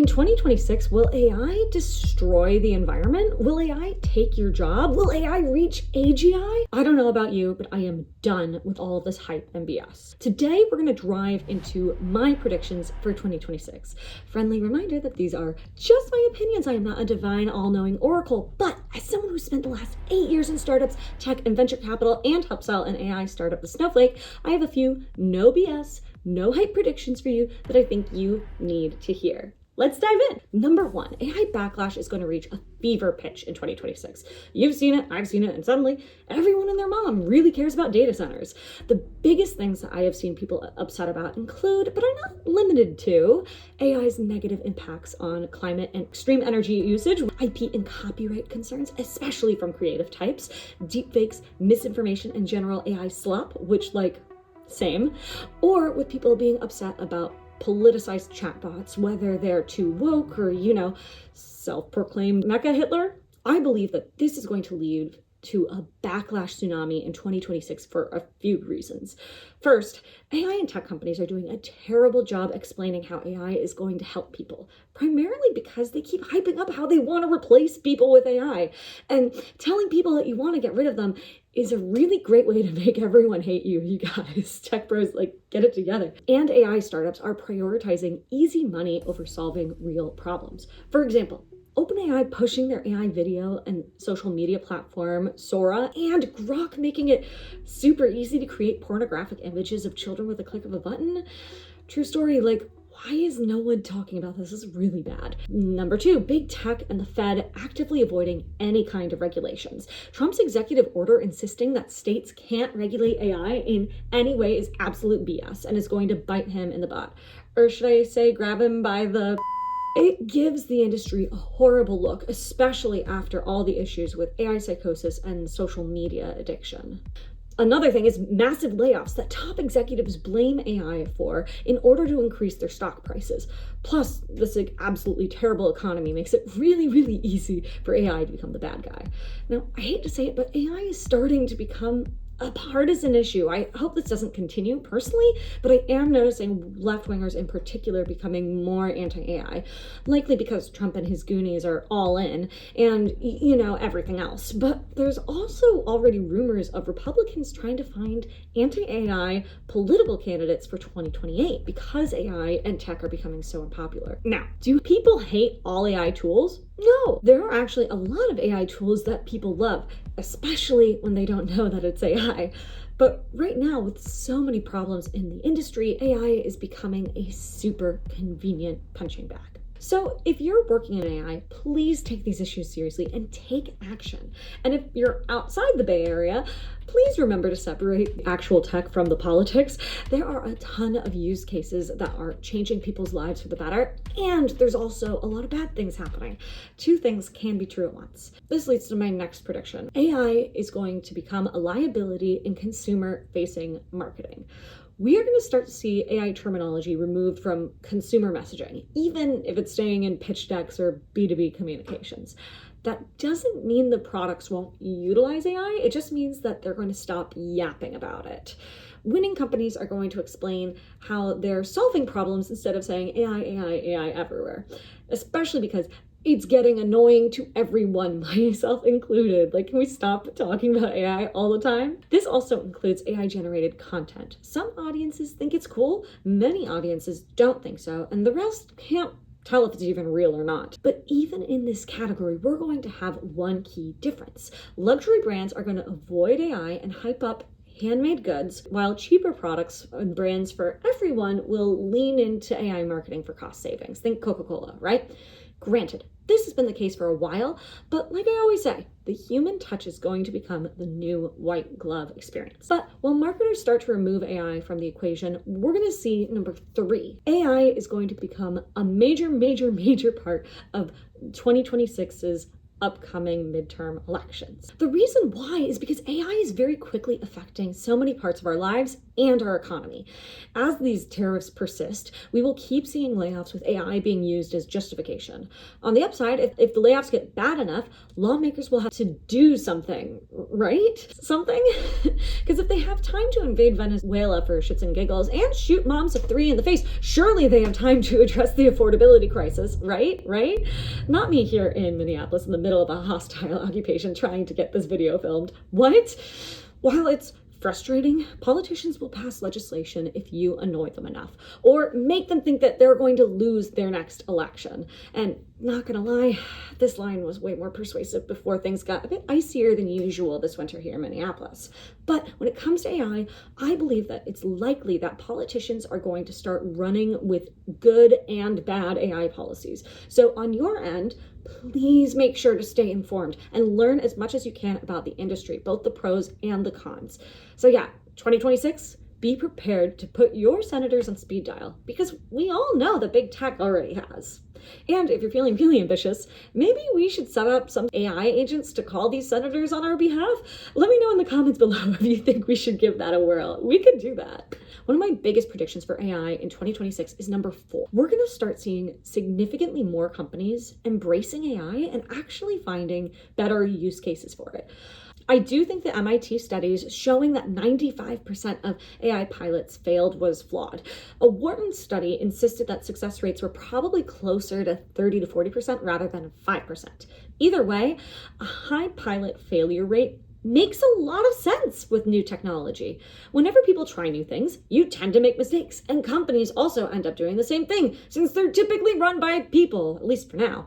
In 2026, will AI destroy the environment? Will AI take your job? Will AI reach AGI? I don't know about you, but I am done with all of this hype and BS. Today, we're going to dive into my predictions for 2026. Friendly reminder that these are just my opinions. I am not a divine, all-knowing oracle, but as someone who spent the last 8 years in startups, tech, and venture capital, and helped sell an AI startup, the Snowflake, I have a few no BS, no hype predictions for you that I think you need to hear. Let's dive in. Number one, AI backlash is going to reach a fever pitch in 2026. You've seen it, I've seen it, and suddenly everyone and their mom really cares about data centers. The biggest things that I have seen people upset about include, but are not limited to, AI's negative impacts on climate and extreme energy usage, IP and copyright concerns, especially from creative types, deepfakes, misinformation, and general AI slop, which same, or with people being upset about politicized chatbots, whether they're too woke or, self-proclaimed Mecha Hitler. I believe that this is going to lead to a backlash tsunami in 2026 for a few reasons. First, AI and tech companies are doing a terrible job explaining how AI is going to help people, primarily because they keep hyping up how they want to replace people with AI. And telling people that you want to get rid of them is a really great way to make everyone hate you, you guys. Tech bros, get it together. And AI startups are prioritizing easy money over solving real problems. For example, OpenAI pushing their AI video and social media platform, Sora, and Grok making it super easy to create pornographic images of children with a click of a button. True story, why is no one talking about this? This is really bad. Number two, big tech and the Fed actively avoiding any kind of regulations. Trump's executive order insisting that states can't regulate AI in any way is absolute BS and is going to bite him in the butt. Or should I say grab him by the... It gives the industry a horrible look, especially after all the issues with AI psychosis and social media addiction. Another thing is massive layoffs that top executives blame AI for in order to increase their stock prices. Plus, this absolutely terrible economy makes it really, really easy for AI to become the bad guy. Now, I hate to say it, but AI is starting to become a partisan issue. I hope this doesn't continue personally, but I am noticing left-wingers in particular becoming more anti-AI, likely because Trump and his goonies are all in and, everything else. But there's also already rumors of Republicans trying to find anti-AI political candidates for 2028 because AI and tech are becoming so unpopular. Now, do people hate all AI tools? No, there are actually a lot of AI tools that people love, especially when they don't know that it's AI. But right now, with so many problems in the industry, AI is becoming a super convenient punching bag. So if you're working in AI, please take these issues seriously and take action. And if you're outside the Bay Area, please remember to separate the actual tech from the politics. There are a ton of use cases that are changing people's lives for the better, and there's also a lot of bad things happening. Two things can be true at once. This leads to my next prediction. AI is going to become a liability in consumer-facing marketing. We are going to start to see AI terminology removed from consumer messaging, even if it's staying in pitch decks or B2B communications. That doesn't mean the products won't utilize AI, it just means that they're going to stop yapping about it. Winning companies are going to explain how they're solving problems instead of saying AI, AI, AI everywhere, especially because it's getting annoying to everyone, myself included. Can we stop talking about AI all the time? This also includes AI-generated content. Some audiences think it's cool, many audiences don't think so, and the rest can't tell if it's even real or not. But even in this category, we're going to have one key difference. Luxury brands are going to avoid AI and hype up handmade goods, while cheaper products and brands for everyone will lean into AI marketing for cost savings. Think Coca-Cola, right? Granted, this has been the case for a while, but like I always say, the human touch is going to become the new white glove experience. But while marketers start to remove AI from the equation, we're going to see number three. AI is going to become a major, major, major part of 2026's upcoming midterm elections. The reason why is because AI is very quickly affecting so many parts of our lives and our economy. As these tariffs persist, we will keep seeing layoffs with AI being used as justification. On the upside, if the layoffs get bad enough, lawmakers will have to do something, right? Something? Because if they have time to invade Venezuela for shits and giggles and shoot moms of 3 in the face, surely they have time to address the affordability crisis, right? Right? Not me here in Minneapolis in the middle of a hostile occupation trying to get this video filmed. What? While it's frustrating, politicians will pass legislation if you annoy them enough or make them think that they're going to lose their next election. And not gonna lie, this line was way more persuasive before things got a bit icier than usual this winter here in Minneapolis. But when it comes to AI, I believe that it's likely that politicians are going to start running with good and bad AI policies. So on your end, please make sure to stay informed and learn as much as you can about the industry, both the pros and the cons. So yeah, 2026, be prepared to put your senators on speed dial because we all know that big tech already has. And if you're feeling really ambitious, maybe we should set up some AI agents to call these senators on our behalf. Let me know in the comments below if you think we should give that a whirl. We could do that. One of my biggest predictions for AI in 2026 is number 4. We're going to start seeing significantly more companies embracing AI and actually finding better use cases for it. I do think the MIT studies showing that 95% of AI pilots failed was flawed. A Wharton study insisted that success rates were probably closer to 30 to 40% rather than 5%. Either way, a high pilot failure rate makes a lot of sense with new technology. Whenever people try new things, you tend to make mistakes, and companies also end up doing the same thing since they're typically run by people, at least for now.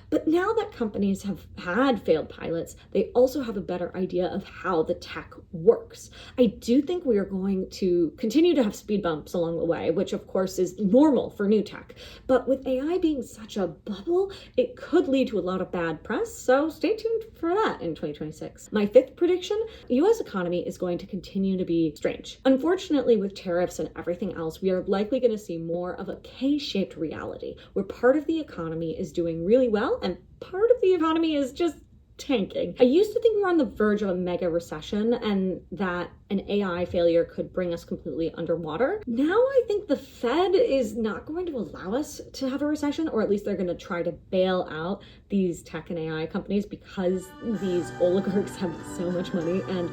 But now that companies have had failed pilots, they also have a better idea of how the tech works. I do think we are going to continue to have speed bumps along the way, which of course is normal for new tech. But with AI being such a bubble, it could lead to a lot of bad press, so stay tuned for that in 2026. My 5th prediction, the US economy is going to continue to be strange. Unfortunately, with tariffs and everything else, we are likely going to see more of a K-shaped reality, where part of the economy is doing really well and part of the economy is just tanking. I used to think we were on the verge of a mega recession and that an AI failure could bring us completely underwater. Now I think the Fed is not going to allow us to have a recession, or at least they're going to try to bail out these tech and AI companies because these oligarchs have so much money and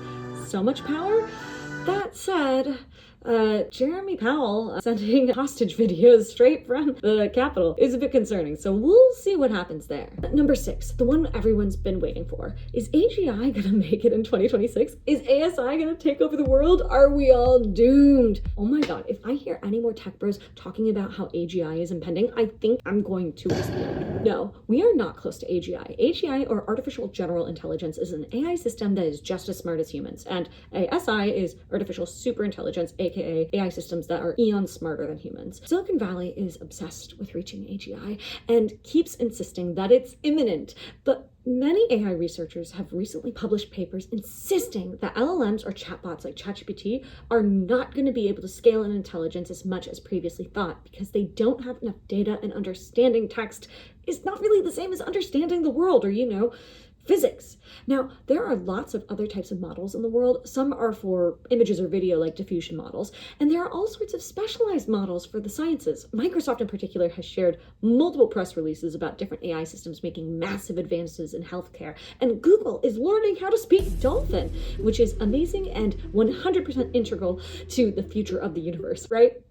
so much power. That said, Jeremy Powell sending hostage videos straight from the Capitol is a bit concerning, so we'll see what happens there. Number 6, the one everyone's been waiting for. Is AGI gonna make it in 2026? Is ASI gonna take over the world? Are we all doomed? Oh my god, if I hear any more tech bros talking about how AGI is impending, I think I'm going to explode. No, we are not close to AGI. AGI, or Artificial General Intelligence, is an AI system that is just as smart as humans, and ASI is Artificial Superintelligence, aka AI systems that are eons smarter than humans. Silicon Valley is obsessed with reaching AGI and keeps insisting that it's imminent, but many AI researchers have recently published papers insisting that LLMs or chatbots like ChatGPT are not going to be able to scale in intelligence as much as previously thought because they don't have enough data, and understanding text is not really the same as understanding the world, or physics. Now, there are lots of other types of models in the world. Some are for images or video, like diffusion models, and there are all sorts of specialized models for the sciences. Microsoft in particular has shared multiple press releases about different AI systems making massive advances in healthcare, and Google is learning how to speak Dolphin, which is amazing and 100% integral to the future of the universe, right?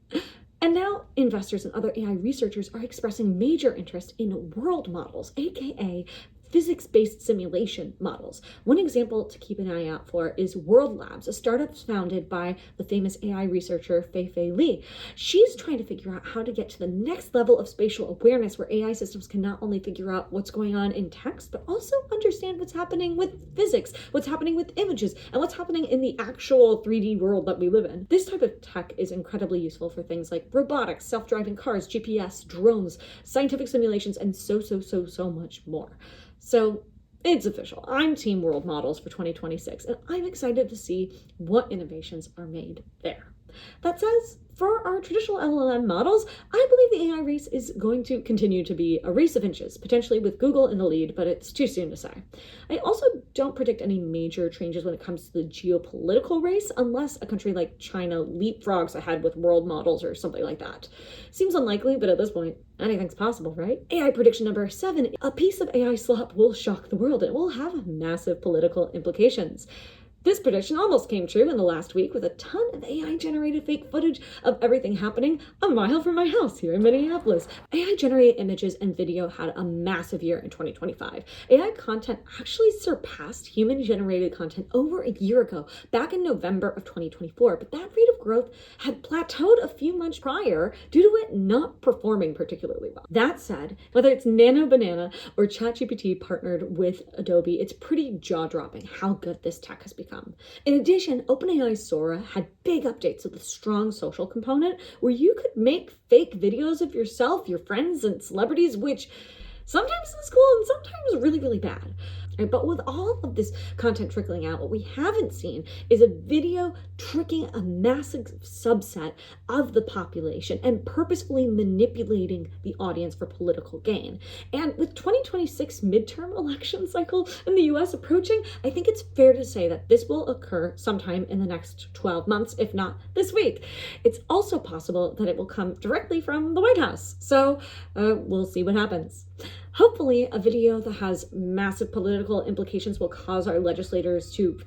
And now investors and other AI researchers are expressing major interest in world models, aka physics-based simulation models. One example to keep an eye out for is World Labs, a startup founded by the famous AI researcher Fei-Fei Li. She's trying to figure out how to get to the next level of spatial awareness where AI systems can not only figure out what's going on in text, but also understand what's happening with physics, what's happening with images, and what's happening in the actual 3D world that we live in. This type of tech is incredibly useful for things like robotics, self-driving cars, GPS, drones, scientific simulations, and so much more. So it's official. I'm Team World Models for 2026, and I'm excited to see what innovations are made there. That says, for our traditional LLM models, I believe the AI race is going to continue to be a race of inches, potentially with Google in the lead, but it's too soon to say. I also don't predict any major changes when it comes to the geopolitical race, unless a country like China leapfrogs ahead with world models or something like that. Seems unlikely, but at this point, anything's possible, right? AI prediction number 7, a piece of AI slop will shock the world. It will have massive political implications. This prediction almost came true in the last week with a ton of AI-generated fake footage of everything happening a mile from my house here in Minneapolis. AI-generated images and video had a massive year in 2025. AI content actually surpassed human-generated content over a year ago, back in November of 2024, but that rate of growth had plateaued a few months prior due to it not performing particularly well. That said, whether it's Nano Banana or ChatGPT partnered with Adobe, it's pretty jaw-dropping how good this tech has become. In addition, OpenAI's Sora had big updates with a strong social component where you could make fake videos of yourself, your friends, and celebrities, which sometimes is cool and sometimes really, really bad. But with all of this content trickling out, what we haven't seen is a video tricking a massive subset of the population and purposefully manipulating the audience for political gain. And with 2026 midterm election cycle in the US approaching, I think it's fair to say that this will occur sometime in the next 12 months, if not this week. It's also possible that it will come directly from the White House. So we'll see what happens. Hopefully, a video that has massive political implications will cause our legislators to,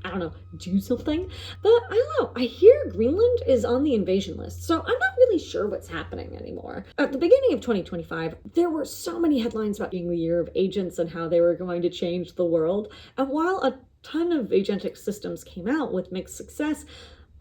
do something. But I don't know, I hear Greenland is on the invasion list, so I'm not really sure what's happening anymore. At the beginning of 2025, there were so many headlines about being the year of agents and how they were going to change the world. And while a ton of agentic systems came out with mixed success,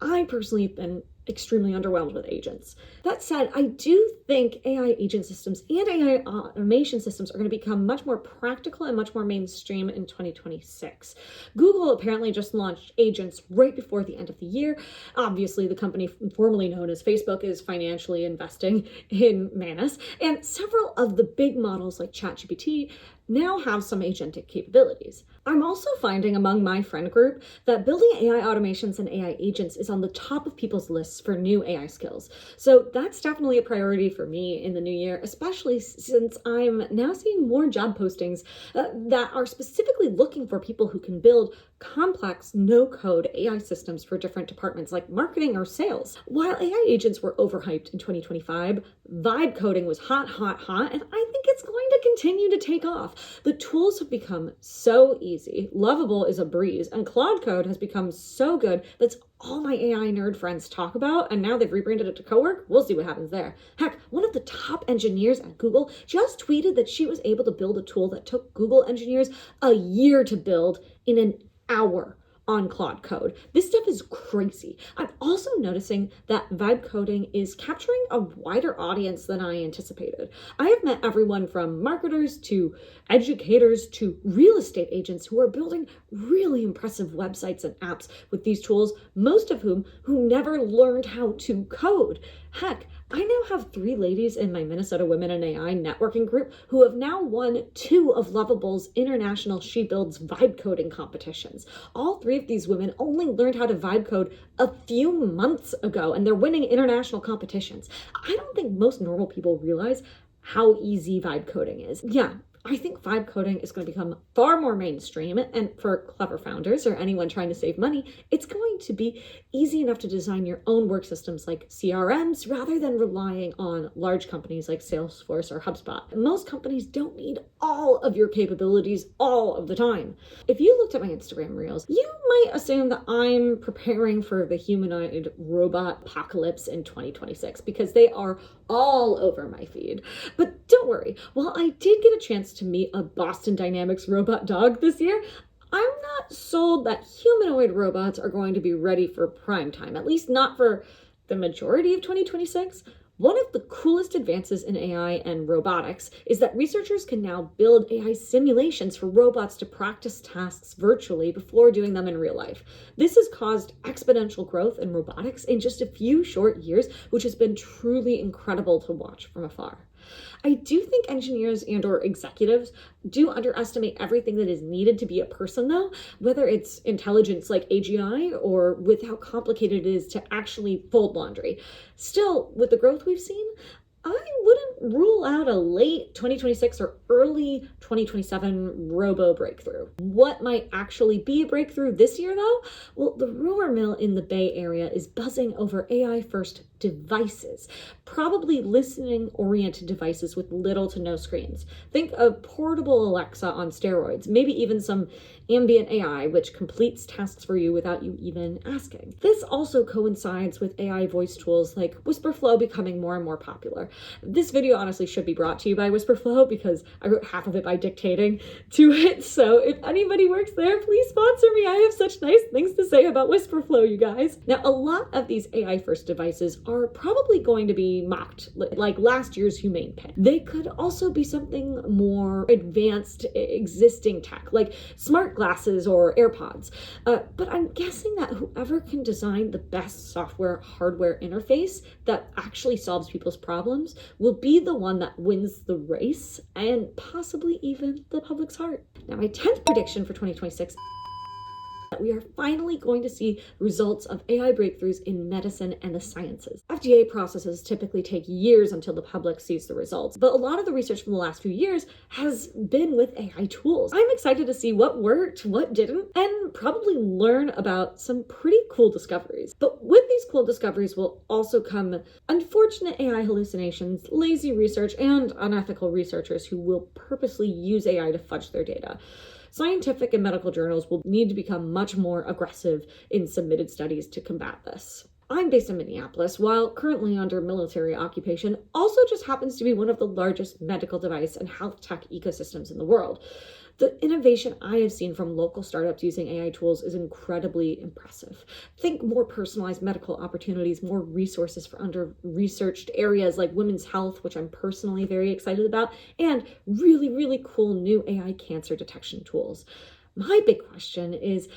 I personally have been extremely underwhelmed with agents. That said, I do think AI agent systems and AI automation systems are going to become much more practical and much more mainstream in 2026. Google apparently just launched agents right before the end of the year. Obviously, the company formerly known as Facebook is financially investing in Manus, and several of the big models like ChatGPT now have some agentic capabilities. I'm also finding among my friend group that building AI automations and AI agents is on the top of people's lists for new AI skills. So that's definitely a priority for me in the new year, especially since I'm now seeing more job postings that are specifically looking for people who can build complex no-code AI systems for different departments like marketing or sales. While AI agents were overhyped in 2025, vibe coding was hot, and I think it's going to continue to take off. The tools have become so easy. Lovable is a breeze, and Claude Code has become so good that's all my AI nerd friends talk about, and now they've rebranded it to Cowork. We'll see what happens there. Heck, one of the top engineers at Google just tweeted that she was able to build a tool that took Google engineers a year to build in an hour on Claude Code. This stuff is crazy. I'm also noticing that vibe coding is capturing a wider audience than I anticipated. I have met everyone from marketers to educators to real estate agents who are building really impressive websites and apps with these tools, most of who never learned how to code. Heck, I now have 3 ladies in my Minnesota Women in AI networking group who have now won 2 of Lovable's international She Builds vibe coding competitions. All 3 of these women only learned how to vibe code a few months ago, and they're winning international competitions. I don't think most normal people realize how easy vibe coding is. Yeah, I think vibe coding is going to become far more mainstream, and for clever founders or anyone trying to save money, it's going to be easy enough to design your own work systems like CRMs rather than relying on large companies like Salesforce or HubSpot. Most companies don't need all of your capabilities all of the time. If you looked at my Instagram reels, you might assume that I'm preparing for the humanoid robot apocalypse in 2026 because they are all over my feed. But don't worry, while I did get a chance to meet a Boston Dynamics robot dog this year, I'm not sold that humanoid robots are going to be ready for prime time, at least not for the majority of 2026. One of the coolest advances in AI and robotics is that researchers can now build AI simulations for robots to practice tasks virtually before doing them in real life. This has caused exponential growth in robotics in just a few short years, which has been truly incredible to watch from afar. I do think engineers and or executives do underestimate everything that is needed to be a person though, whether it's intelligence like AGI or with how complicated it is to actually fold laundry. Still, with the growth we've seen, I wouldn't rule out a late 2026 or early 2027 robo breakthrough. What might actually be a breakthrough this year though? Well, the rumor mill in the Bay Area is buzzing over AI first devices, probably listening oriented devices with little to no screens. Think of portable Alexa on steroids, maybe even some ambient AI, which completes tasks for you without you even asking. This also coincides with AI voice tools like WhisperFlow becoming more and more popular. This video honestly should be brought to you by WhisperFlow because I wrote half of it by dictating to it. So if anybody works there, please sponsor me. I have such nice things to say about WhisperFlow, you guys. Now, a lot of these AI first devices are probably going to be mocked, like last year's Humane Pin. They could also be something more advanced existing tech, like smart glasses or AirPods. But I'm guessing that whoever can design the best software hardware interface that actually solves people's problems will be the one that wins the race and possibly even the public's heart. Now, my 10th prediction for 2026, we are finally going to see results of AI breakthroughs in medicine and the sciences. FDA processes typically take years until the public sees the results, but a lot of the research from the last few years has been with AI tools. I'm excited to see what worked, what didn't, and probably learn about some pretty cool discoveries. But with these cool discoveries will also come unfortunate AI hallucinations, lazy research, and unethical researchers who will purposely use AI to fudge their data. Scientific and medical journals will need to become much more aggressive in submitted studies to combat this. I'm based in Minneapolis, while currently under military occupation, also just happens to be one of the largest medical device and health tech ecosystems in the world. The innovation I have seen from local startups using AI tools is incredibly impressive. Think more personalized medical opportunities, more resources for under-researched areas like women's health, which I'm personally very excited about, and really, really cool new AI cancer detection tools. My big question is,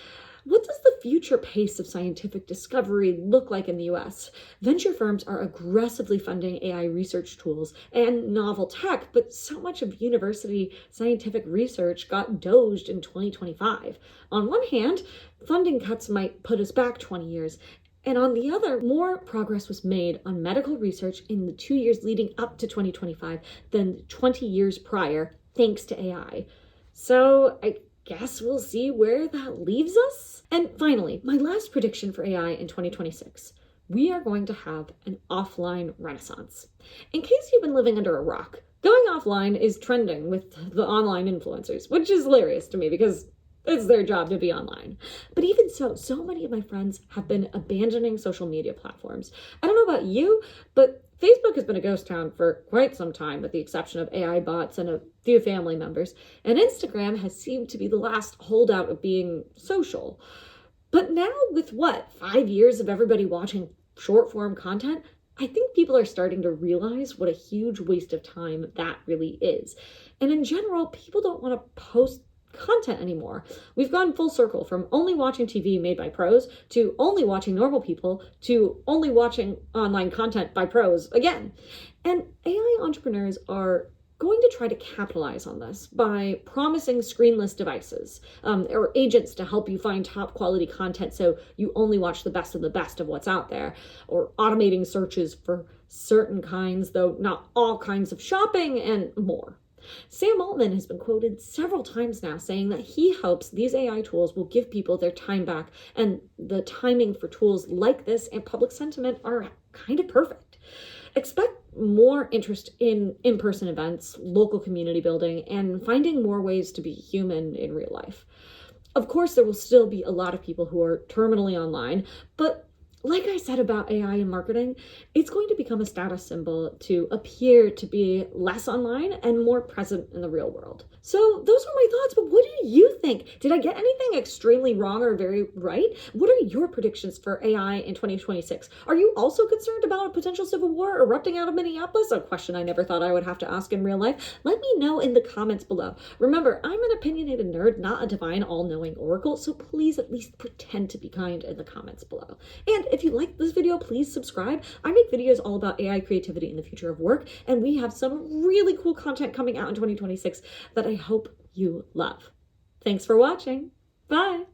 what does the future pace of scientific discovery look like in the US? Venture firms are aggressively funding AI research tools and novel tech, but so much of university scientific research got doged in 2025. On one hand, funding cuts might put us back 20 years. And on the other, more progress was made on medical research in the 2 years leading up to 2025 than 20 years prior, thanks to AI. So I guess we'll see where that leaves us. And finally, my last prediction for AI in 2026. We are going to have an offline renaissance. In case you've been living under a rock, going offline is trending with the online influencers, which is hilarious to me because it's their job to be online. But even so many of my friends have been abandoning social media platforms. I don't know about you, but Facebook has been a ghost town for quite some time, with the exception of AI bots and a few family members. And Instagram has seemed to be the last holdout of being social. But now with 5 years of everybody watching short form content, I think people are starting to realize what a huge waste of time that really is. And in general, people don't want to post content anymore. We've gone full circle from only watching TV made by pros to only watching normal people to only watching online content by pros again. And AI entrepreneurs are going to try to capitalize on this by promising screenless devices or agents to help you find top quality content so you only watch the best of what's out there, or automating searches for certain kinds, though not all kinds of shopping, and more. Sam Altman has been quoted several times now saying that he hopes these AI tools will give people their time back, and the timing for tools like this and public sentiment are kind of perfect. Expect more interest in in-person events, local community building, and finding more ways to be human in real life. Of course, there will still be a lot of people who are terminally online, but like I said about AI and marketing, it's going to become a status symbol to appear to be less online and more present in the real world. So those are my thoughts, but what do you think? Did I get anything extremely wrong or very right? What are your predictions for AI in 2026? Are you also concerned about a potential civil war erupting out of Minneapolis? A question I never thought I would have to ask in real life. Let me know in the comments below. Remember, I'm an opinionated nerd, not a divine all-knowing oracle, so please at least pretend to be kind in the comments below. And If you like this video, please subscribe. I make videos all about AI creativity and the future of work, and we have some really cool content coming out in 2026 that I hope you love. Thanks for watching. Bye.